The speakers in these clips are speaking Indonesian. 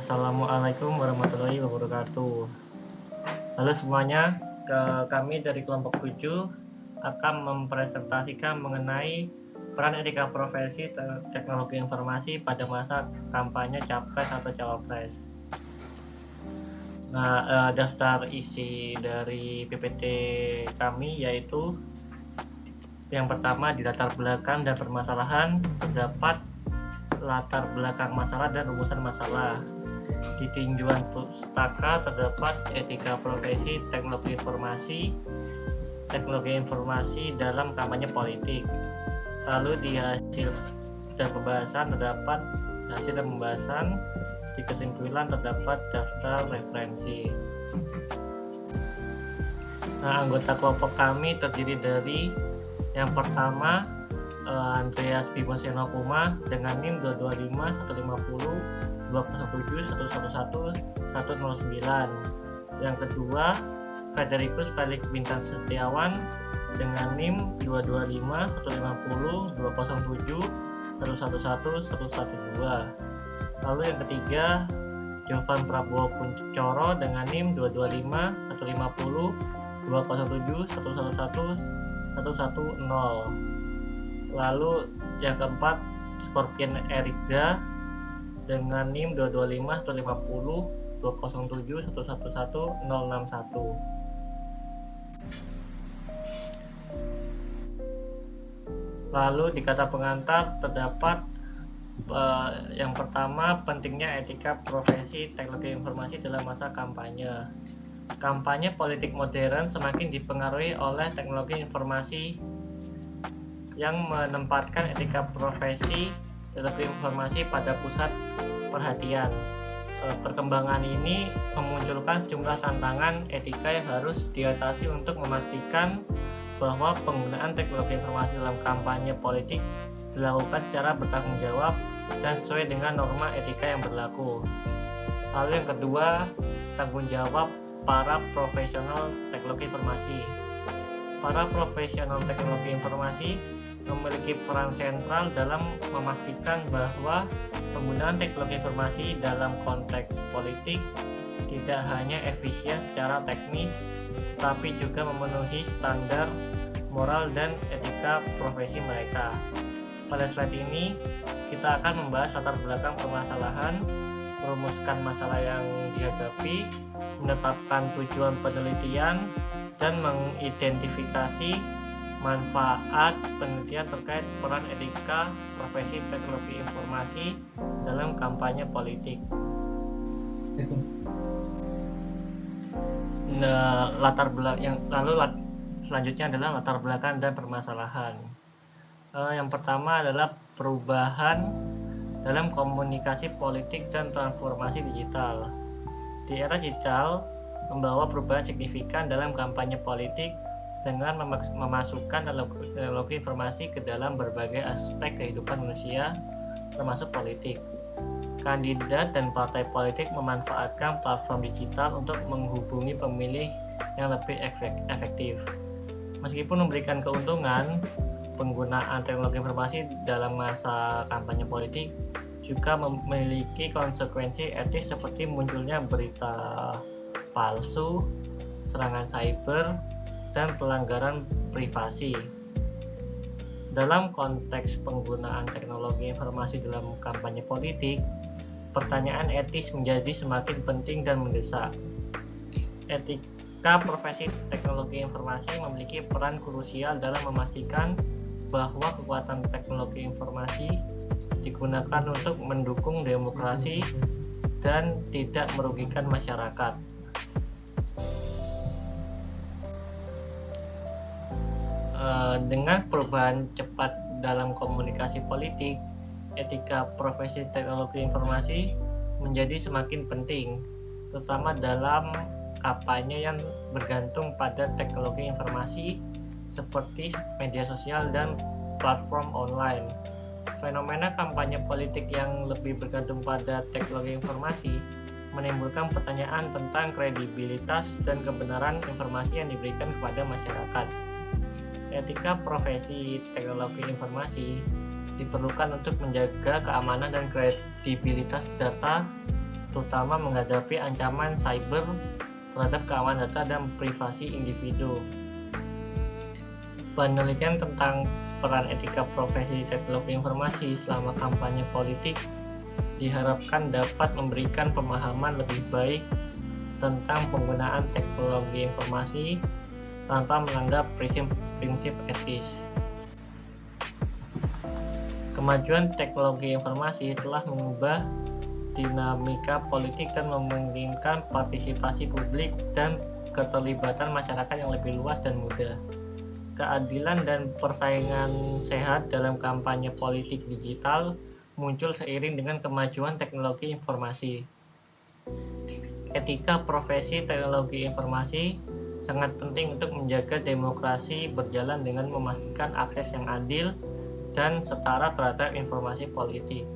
Assalamualaikum warahmatullahi wabarakatuh. Halo semuanya, kami dari kelompok 7 akan mempresentasikan mengenai peran etika profesi teknologi informasi pada masa kampanye Capres atau Cawapres. Nah, daftar isi dari PPT kami yaitu yang pertama di latar belakang dan permasalahan terdapat latar belakang masalah dan rumusan masalah. Di tinjauan pustaka terdapat etika profesi teknologi informasi dalam kampanye politik. Lalu di hasil dan pembahasan terdapat hasil dan pembahasan. Di kesimpulan terdapat daftar referensi. Nah, anggota kelompok kami terdiri dari yang pertama Andreas Bimo Senokuma dengan NIM 225 150 207 111 109. Yang kedua Frederikus Felix Bintang Setiawan dengan NIM 225 150 207 111 112. Lalu yang ketiga Jovan Prabowo Puncoro dengan NIM 225 150 207 111 110. Lalu yang keempat Scorpion Erikda dengan NIM 225 150 207 111 061. Lalu di kata pengantar terdapat yang pertama pentingnya etika profesi teknologi informasi dalam masa kampanye. Kampanye politik modern semakin dipengaruhi oleh teknologi informasi yang menempatkan etika profesi teknologi informasi pada pusat perhatian. Perkembangan ini memunculkan sejumlah tantangan etika yang harus diatasi untuk memastikan bahwa penggunaan teknologi informasi dalam kampanye politik dilakukan secara bertanggung jawab dan sesuai dengan norma etika yang berlaku. Lalu yang kedua, tanggung jawab para profesional teknologi informasi. Para profesional teknologi informasi memiliki peran sentral dalam memastikan bahwa penggunaan teknologi informasi dalam konteks politik tidak hanya efisien secara teknis, tapi juga memenuhi standar moral dan etika profesi mereka. Pada slide ini, kita akan membahas latar belakang permasalahan, merumuskan masalah yang dihadapi, menetapkan tujuan penelitian, dan mengidentifikasi manfaat penelitian terkait peran etika profesi teknologi informasi dalam kampanye politik. Nah, selanjutnya adalah latar belakang dan permasalahan. Yang pertama adalah perubahan dalam komunikasi politik dan transformasi digital. Di era digital membawa perubahan signifikan dalam kampanye politik dengan memasukkan teknologi informasi ke dalam berbagai aspek kehidupan manusia, termasuk politik. Kandidat dan partai politik memanfaatkan platform digital untuk menghubungi pemilih yang lebih efektif. Meskipun memberikan keuntungan, penggunaan teknologi informasi dalam masa kampanye politik juga memiliki konsekuensi etis seperti munculnya berita palsu, serangan cyber, dan pelanggaran privasi. Dalam konteks penggunaan teknologi informasi dalam kampanye politik, pertanyaan etis menjadi semakin penting dan mendesak. Etika profesi teknologi informasi memiliki peran krusial dalam memastikan bahwa kekuatan teknologi informasi digunakan untuk mendukung demokrasi dan tidak merugikan masyarakat. Dengan perubahan cepat dalam komunikasi politik, etika profesi teknologi informasi menjadi semakin penting, terutama dalam kampanye yang bergantung pada teknologi informasi seperti media sosial dan platform online. Fenomena kampanye politik yang lebih bergantung pada teknologi informasi menimbulkan pertanyaan tentang kredibilitas dan kebenaran informasi yang diberikan kepada masyarakat. Etika profesi teknologi informasi diperlukan untuk menjaga keamanan dan kredibilitas data terutama menghadapi ancaman cyber terhadap keamanan data dan privasi individu. Penelitian tentang peran etika profesi teknologi informasi selama kampanye politik diharapkan dapat memberikan pemahaman lebih baik tentang penggunaan teknologi informasi tanpa melanggar prinsip etis. Kemajuan teknologi informasi telah mengubah dinamika politik dan memungkinkan partisipasi publik dan keterlibatan masyarakat yang lebih luas dan mudah. Keadilan dan persaingan sehat dalam kampanye politik digital muncul seiring dengan kemajuan teknologi informasi. Etika profesi teknologi informasi sangat penting untuk menjaga demokrasi berjalan dengan memastikan akses yang adil dan setara terhadap informasi politik.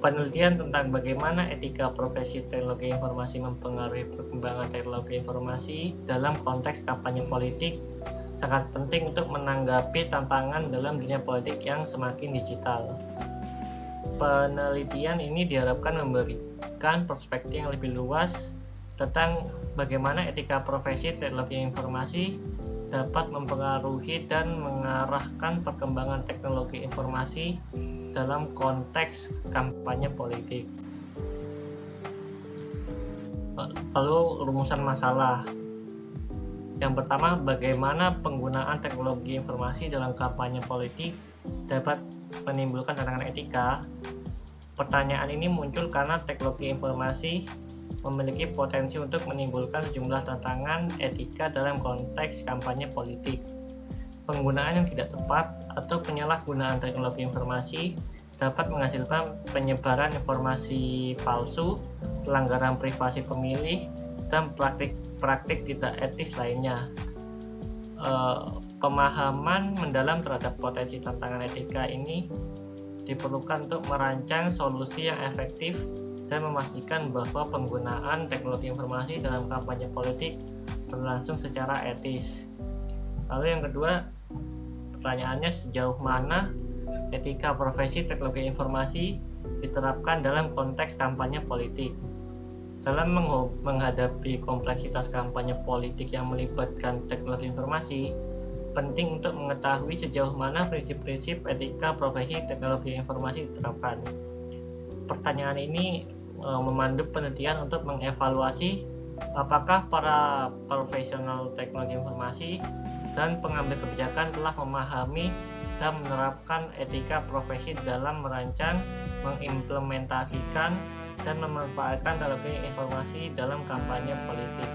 Penelitian tentang bagaimana etika profesi teknologi informasi mempengaruhi perkembangan teknologi informasi dalam konteks kampanye politik sangat penting untuk menanggapi tantangan dalam dunia politik yang semakin digital. Penelitian ini diharapkan memberikan perspektif yang lebih luas tentang bagaimana etika profesi teknologi informasi dapat mempengaruhi dan mengarahkan perkembangan teknologi informasi dalam konteks kampanye politik. Lalu rumusan masalah. Yang pertama, bagaimana penggunaan teknologi informasi dalam kampanye politik dapat menimbulkan tantangan etika. Pertanyaan ini muncul karena teknologi informasi memiliki potensi untuk menimbulkan sejumlah tantangan etika dalam konteks kampanye politik. Penggunaan yang tidak tepat atau penyalahgunaan teknologi informasi dapat menghasilkan penyebaran informasi palsu, pelanggaran privasi pemilih, dan praktik tidak etis lainnya. Pemahaman mendalam terhadap potensi tantangan etika ini diperlukan untuk merancang solusi yang efektif dan memastikan bahwa penggunaan teknologi informasi dalam kampanye politik berlangsung secara etis. Lalu yang kedua, pertanyaannya sejauh mana etika profesi teknologi informasi diterapkan dalam konteks kampanye politik. Dalam menghadapi kompleksitas kampanye politik yang melibatkan teknologi informasi, penting untuk mengetahui sejauh mana prinsip-prinsip etika profesi teknologi informasi diterapkan. Pertanyaan ini memandu penelitian untuk mengevaluasi apakah para profesional teknologi informasi dan pengambil kebijakan telah memahami dan menerapkan etika profesi dalam merancang, mengimplementasikan, dan memanfaatkan teknologi informasi dalam kampanye politik.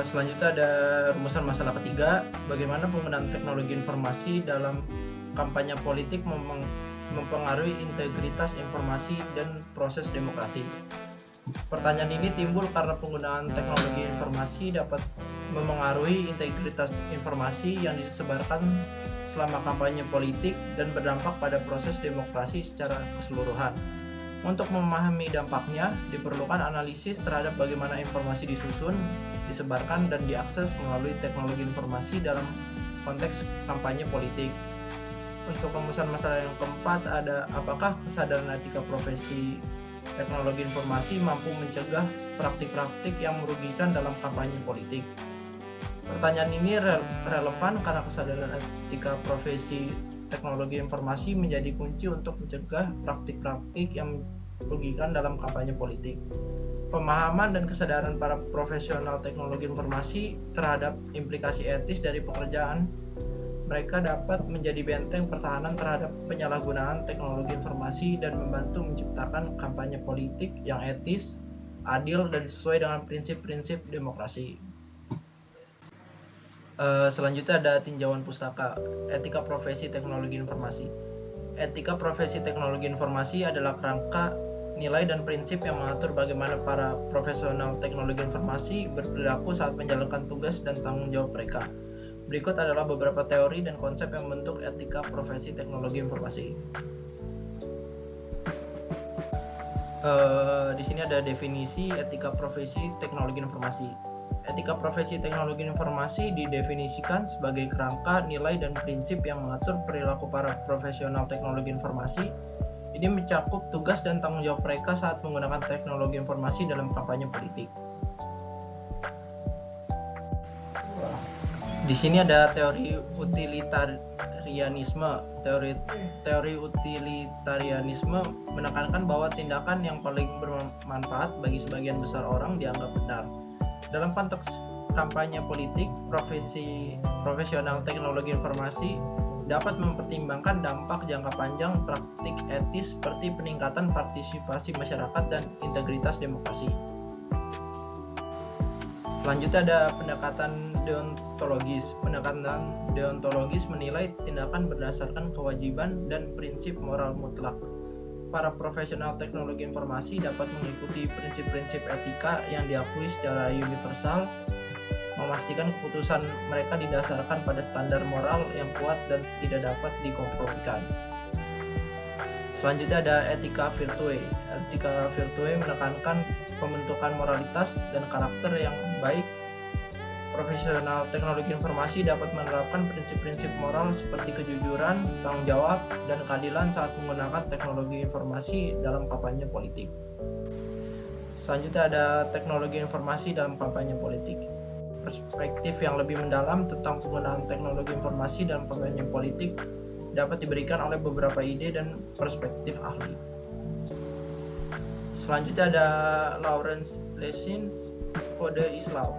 Selanjutnya ada rumusan masalah ketiga, bagaimana penggunaan teknologi informasi dalam kampanye politik mempengaruhi integritas informasi dan proses demokrasi. Pertanyaan ini timbul karena penggunaan teknologi informasi dapat memengaruhi integritas informasi yang disebarkan selama kampanye politik dan berdampak pada proses demokrasi secara keseluruhan. Untuk memahami dampaknya, diperlukan analisis terhadap bagaimana informasi disusun, disebarkan, dan diakses melalui teknologi informasi dalam konteks kampanye politik. Untuk rumusan masalah yang keempat ada apakah kesadaran etika profesi teknologi informasi mampu mencegah praktik-praktik yang merugikan dalam kampanye politik. Pertanyaan ini relevan karena kesadaran etika profesi teknologi informasi menjadi kunci untuk mencegah praktik-praktik yang merugikan dalam kampanye politik. Pemahaman dan kesadaran para profesional teknologi informasi terhadap implikasi etis dari pekerjaan mereka dapat menjadi benteng pertahanan terhadap penyalahgunaan teknologi informasi dan membantu menciptakan kampanye politik yang etis, adil, dan sesuai dengan prinsip-prinsip demokrasi. Selanjutnya ada tinjauan pustaka, etika profesi teknologi informasi. Etika profesi teknologi informasi adalah kerangka nilai dan prinsip yang mengatur bagaimana para profesional teknologi informasi berperilaku saat menjalankan tugas dan tanggung jawab mereka. Berikut adalah beberapa teori dan konsep yang membentuk etika profesi teknologi informasi. Di sini ada definisi etika profesi teknologi informasi. Etika profesi teknologi informasi didefinisikan sebagai kerangka, nilai, dan prinsip yang mengatur perilaku para profesional teknologi informasi. Ini mencakup tugas dan tanggung jawab mereka saat menggunakan teknologi informasi dalam kampanye politik. Di sini ada teori utilitarianisme. Teori utilitarianisme menekankan bahwa tindakan yang paling bermanfaat bagi sebagian besar orang dianggap benar. Dalam konteks kampanye politik, profesional teknologi informasi dapat mempertimbangkan dampak jangka panjang praktik etis seperti peningkatan partisipasi masyarakat dan integritas demokrasi. Selanjutnya ada pendekatan deontologis. Pendekatan deontologis menilai tindakan berdasarkan kewajiban dan prinsip moral mutlak. Para profesional teknologi informasi dapat mengikuti prinsip-prinsip etika yang diakui secara universal, memastikan keputusan mereka didasarkan pada standar moral yang kuat dan tidak dapat dikompromikan. Selanjutnya ada etika virtue. Etika virtue menekankan pembentukan moralitas dan karakter yang baik. Profesional teknologi informasi dapat menerapkan prinsip-prinsip moral seperti kejujuran, tanggung jawab, dan keadilan saat menggunakan teknologi informasi dalam kampanye politik. Selanjutnya ada teknologi informasi dalam kampanye politik. Perspektif yang lebih mendalam tentang penggunaan teknologi informasi dalam kampanye politik dapat diberikan oleh beberapa ide dan perspektif ahli. Selanjutnya ada Lawrence Lessins, kode Islam.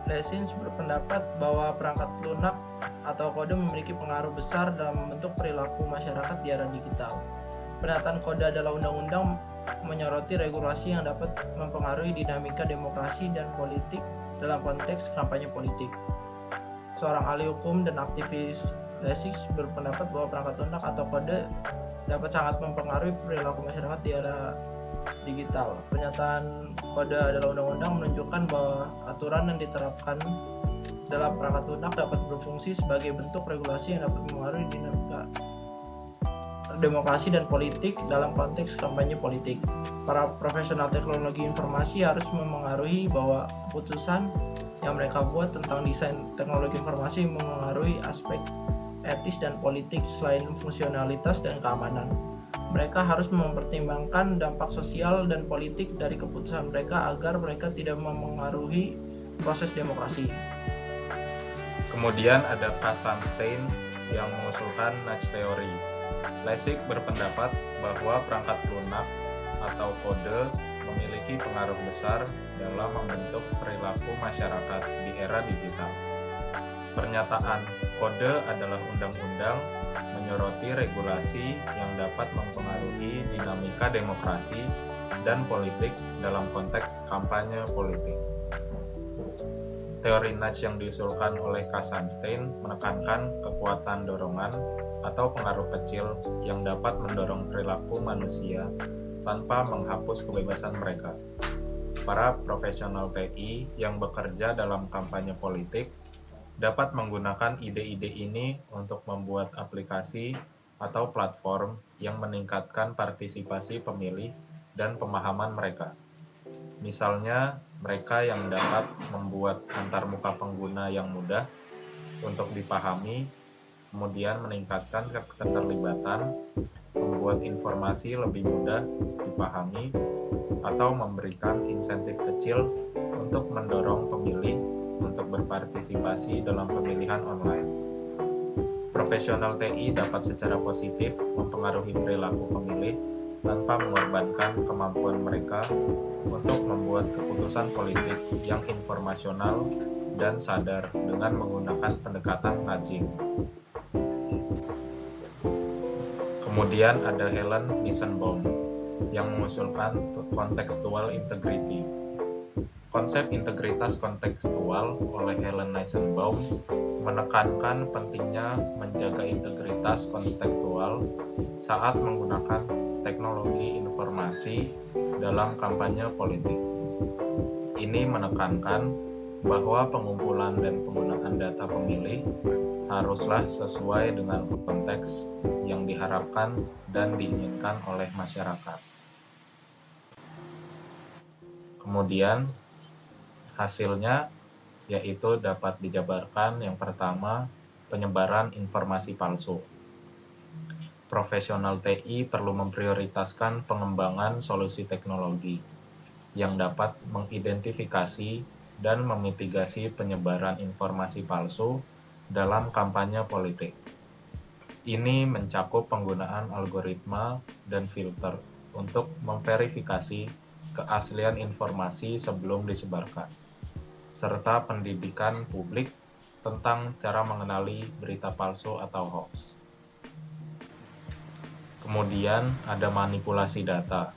Lessins berpendapat bahwa perangkat lunak atau kode memiliki pengaruh besar dalam membentuk perilaku masyarakat di era digital. Penataan kode adalah undang-undang menyoroti regulasi yang dapat mempengaruhi dinamika demokrasi dan politik dalam konteks kampanye politik. Seorang ahli hukum dan aktivis Lessins berpendapat bahwa perangkat lunak atau kode dapat sangat mempengaruhi perilaku masyarakat di era digital. Pernyataan kode adalah undang-undang menunjukkan bahwa aturan yang diterapkan dalam perangkat lunak dapat berfungsi sebagai bentuk regulasi yang dapat mempengaruhi dinamika demokrasi dan politik dalam konteks kampanye politik. Para profesional teknologi informasi harus memengaruhi bahwa keputusan yang mereka buat tentang desain teknologi informasi memengaruhi aspek etis dan politik selain fungsionalitas dan keamanan. Mereka harus mempertimbangkan dampak sosial dan politik dari keputusan mereka agar mereka tidak memengaruhi proses demokrasi. Kemudian ada Kassenstein yang mengusulkan nudge theory. Lessig berpendapat bahwa perangkat lunak atau kode memiliki pengaruh besar dalam membentuk perilaku masyarakat di era digital. Pernyataan kode adalah undang-undang menyoroti regulasi yang dapat mempengaruhi dinamika demokrasi dan politik dalam konteks kampanye politik. Teori nudge yang diusulkan oleh Kassenstein menekankan kekuatan dorongan atau pengaruh kecil yang dapat mendorong perilaku manusia tanpa menghapus kebebasan mereka. Para profesional TI yang bekerja dalam kampanye politik dapat menggunakan ide-ide ini untuk membuat aplikasi atau platform yang meningkatkan partisipasi pemilih dan pemahaman mereka. Misalnya, mereka yang dapat membuat antarmuka pengguna yang mudah untuk dipahami, kemudian meningkatkan keterlibatan, membuat informasi lebih mudah dipahami, atau memberikan insentif kecil untuk mendorong pemilih untuk berpartisipasi dalam pemilihan online. Profesional TI dapat secara positif mempengaruhi perilaku pemilih tanpa mengorbankan kemampuan mereka untuk membuat keputusan politik yang informasional dan sadar dengan menggunakan pendekatan nudging. Kemudian ada Helen Nissenbaum yang mengusulkan contextual integrity. Konsep integritas kontekstual oleh Helen Nissenbaum menekankan pentingnya menjaga integritas kontekstual saat menggunakan teknologi informasi dalam kampanye politik. Ini menekankan bahwa pengumpulan dan penggunaan data pemilih haruslah sesuai dengan konteks yang diharapkan dan diinginkan oleh masyarakat. Kemudian, Hasilnya yaitu dapat dijabarkan yang pertama, penyebaran informasi palsu. Profesional TI perlu memprioritaskan pengembangan solusi teknologi yang dapat mengidentifikasi dan memitigasi penyebaran informasi palsu dalam kampanye politik. Ini mencakup penggunaan algoritma dan filter untuk memverifikasi keaslian informasi sebelum disebarkan, serta pendidikan publik tentang cara mengenali berita palsu atau hoax. Kemudian ada manipulasi data.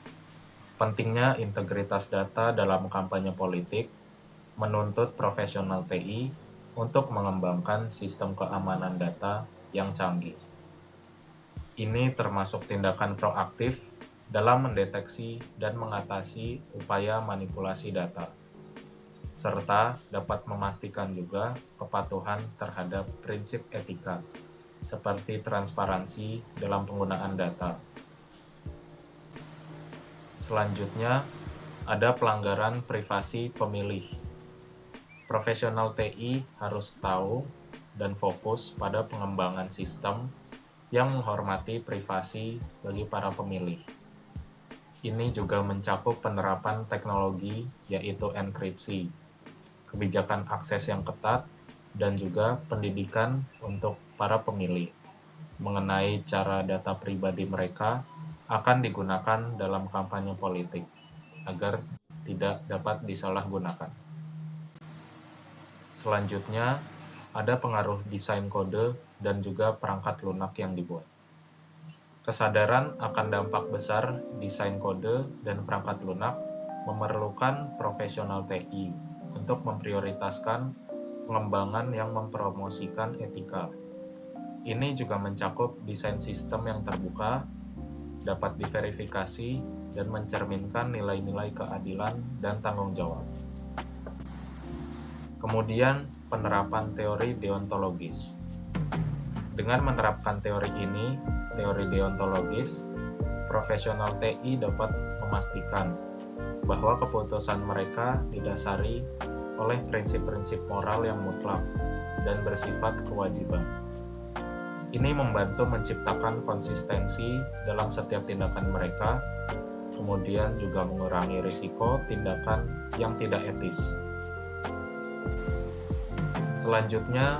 Pentingnya integritas data dalam kampanye politik menuntut profesional TI untuk mengembangkan sistem keamanan data yang canggih. Ini termasuk tindakan proaktif dalam mendeteksi dan mengatasi upaya manipulasi data, serta dapat memastikan juga kepatuhan terhadap prinsip etika, seperti transparansi dalam penggunaan data. Selanjutnya, ada pelanggaran privasi pemilih. Profesional TI harus tahu dan fokus pada pengembangan sistem yang menghormati privasi bagi para pemilih. Ini juga mencakup penerapan teknologi yaitu enkripsi, kebijakan akses yang ketat, dan juga pendidikan untuk para pemilih mengenai cara data pribadi mereka akan digunakan dalam kampanye politik agar tidak dapat disalahgunakan. Selanjutnya, ada pengaruh desain kode dan juga perangkat lunak yang dibuat. Kesadaran akan dampak besar desain kode dan perangkat lunak memerlukan profesional TI untuk memprioritaskan pengembangan yang mempromosikan etika. Ini juga mencakup desain sistem yang terbuka, dapat diverifikasi, dan mencerminkan nilai-nilai keadilan dan tanggung jawab. Kemudian, penerapan teori deontologis. Dengan menerapkan teori ini, teori deontologis, profesional TI dapat memastikan bahwa keputusan mereka didasari oleh prinsip-prinsip moral yang mutlak dan bersifat kewajiban. Ini membantu menciptakan konsistensi dalam setiap tindakan mereka, kemudian juga mengurangi risiko tindakan yang tidak etis. Selanjutnya,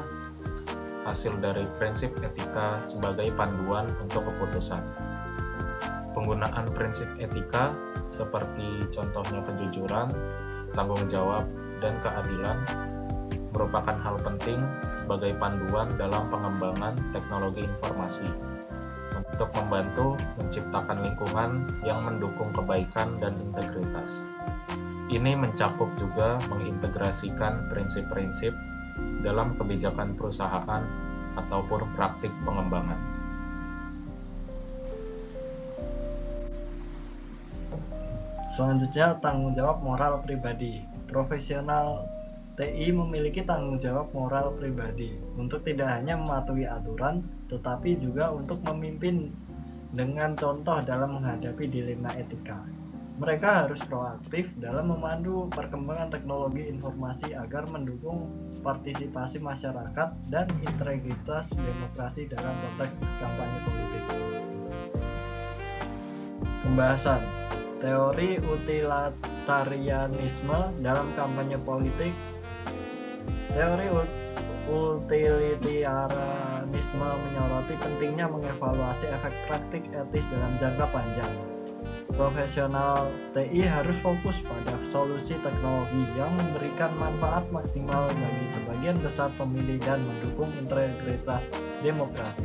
hasil dari prinsip etika sebagai panduan untuk keputusan. Penggunaan prinsip etika seperti contohnya kejujuran, tanggung jawab, dan keadilan merupakan hal penting sebagai panduan dalam pengembangan teknologi informasi untuk membantu menciptakan lingkungan yang mendukung kebaikan dan integritas. Ini mencakup juga mengintegrasikan prinsip-prinsip dalam kebijakan perusahaan ataupun praktik pengembangan. Selanjutnya, tanggung jawab moral pribadi. Profesional TI memiliki tanggung jawab moral pribadi untuk tidak hanya mematuhi aturan, tetapi juga untuk memimpin dengan contoh dalam menghadapi dilema etika. Mereka harus proaktif dalam memandu perkembangan teknologi informasi agar mendukung partisipasi masyarakat dan integritas demokrasi dalam konteks kampanye politik. Pembahasan teori utilitarianisme dalam kampanye politik. Teori utilitarianisme menyoroti pentingnya mengevaluasi efek praktik etis dalam jangka panjang. Profesional TI harus fokus pada solusi teknologi yang memberikan manfaat maksimal bagi sebagian besar pemilih dan mendukung integritas demokrasi.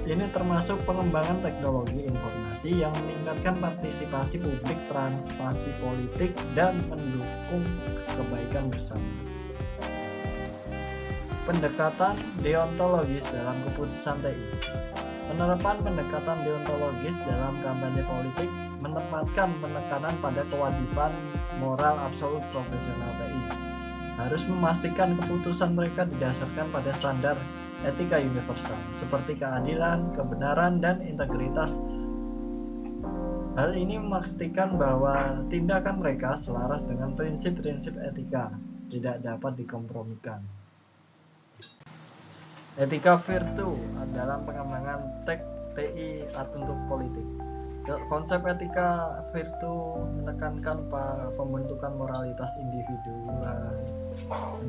Ini termasuk pengembangan teknologi informasi yang meningkatkan partisipasi publik, transparansi politik, dan mendukung kebaikan bersama. Pendekatan deontologis dalam keputusan TI. Penerapan pendekatan deontologis dalam kampanye politik menempatkan penekanan pada kewajiban moral absolut profesional TI. Harus memastikan keputusan mereka didasarkan pada standar etika universal seperti keadilan, kebenaran, dan integritas. Hal ini memastikan bahwa tindakan mereka selaras dengan prinsip-prinsip etika, tidak dapat dikompromikan. Etika virtu dalam pengembangan TI untuk politik. Konsep etika virtu menekankan pembentukan moralitas individu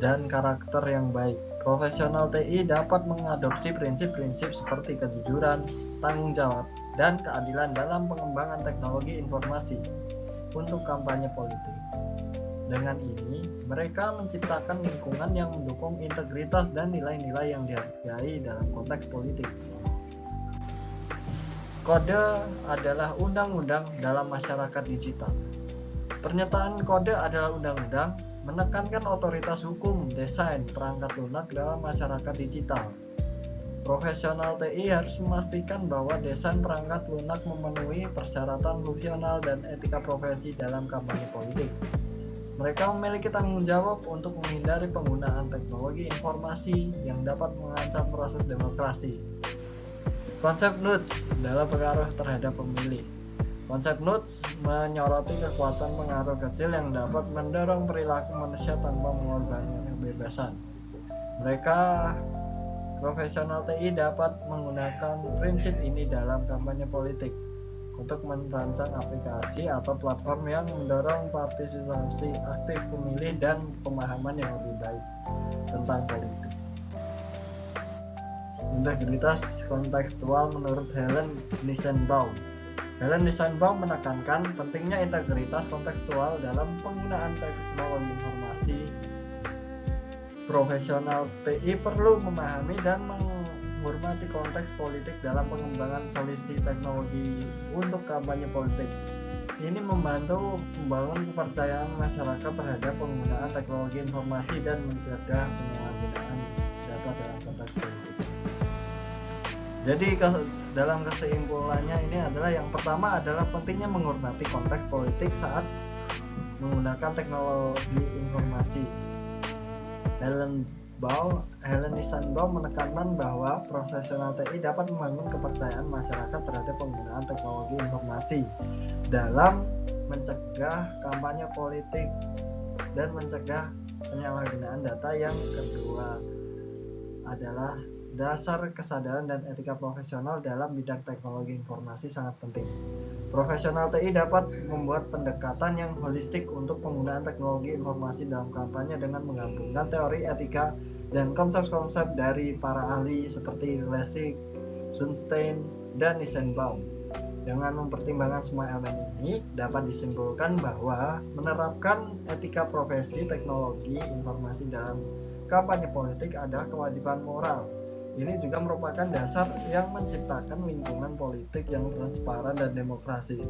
dan karakter yang baik. Profesional TI dapat mengadopsi prinsip-prinsip seperti kejujuran, tanggung jawab, dan keadilan dalam pengembangan teknologi informasi untuk kampanye politik. Dengan ini, mereka menciptakan lingkungan yang mendukung integritas dan nilai-nilai yang dihargai dalam konteks politik. Kode adalah undang-undang dalam masyarakat digital. Pernyataan kode adalah undang-undang menekankan otoritas hukum desain perangkat lunak dalam masyarakat digital. Profesional TI harus memastikan bahwa desain perangkat lunak memenuhi persyaratan fungsional dan etika profesi dalam kampanye politik. Mereka memiliki tanggung jawab untuk menghindari penggunaan teknologi informasi yang dapat mengancam proses demokrasi. Konsep nudge dalam pengaruh terhadap pemilih. Konsep nudge menyoroti kekuatan pengaruh kecil yang dapat mendorong perilaku manusia tanpa mengorbankan kebebasan. Profesional TI dapat menggunakan prinsip ini dalam kampanye politik untuk merancang aplikasi atau platform yang mendorong partisipasi aktif pemilih dan pemahaman yang lebih baik tentang politik. Integritas kontekstual menurut Helen Nissenbaum. Helen Nissenbaum menekankan pentingnya integritas kontekstual dalam penggunaan teknologi informasi. Profesional TI perlu memahami dan menghormati konteks politik dalam pengembangan solusi teknologi untuk kampanye politik. Ini membantu membangun kepercayaan masyarakat terhadap penggunaan teknologi informasi dan mencegah penyalahgunaan data dalam konteks politik. Jadi dalam kesimpulannya ini adalah yang pertama adalah pentingnya menghormati konteks politik saat menggunakan teknologi informasi. Helen Nissenbaum menekankan bahwa profesional TI dapat membangun kepercayaan masyarakat terhadap penggunaan teknologi informasi dalam mencegah kampanye politik dan mencegah penyalahgunaan data. Yang kedua adalah dasar kesadaran dan etika profesional dalam bidang teknologi informasi sangat penting. Profesional TI dapat membuat pendekatan yang holistik untuk penggunaan teknologi informasi dalam kampanye dengan menggabungkan teori etika dan konsep-konsep dari para ahli seperti Lessig, Sunstein, dan Nissenbaum. Dengan mempertimbangkan semua elemen ini, dapat disimpulkan bahwa menerapkan etika profesi teknologi informasi dalam kampanye politik adalah kewajiban moral. Ini juga merupakan dasar yang menciptakan lingkungan politik yang transparan dan demokratis.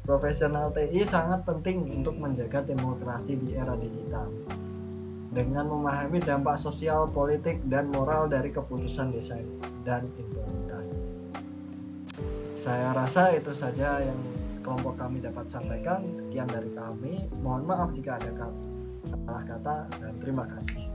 Profesional TI sangat penting untuk menjaga demokrasi di era digital dengan memahami dampak sosial, politik, dan moral dari keputusan desain dan implementasi. Saya rasa itu saja yang kelompok kami dapat sampaikan. Sekian dari kami. Mohon maaf jika ada salah kata dan terima kasih.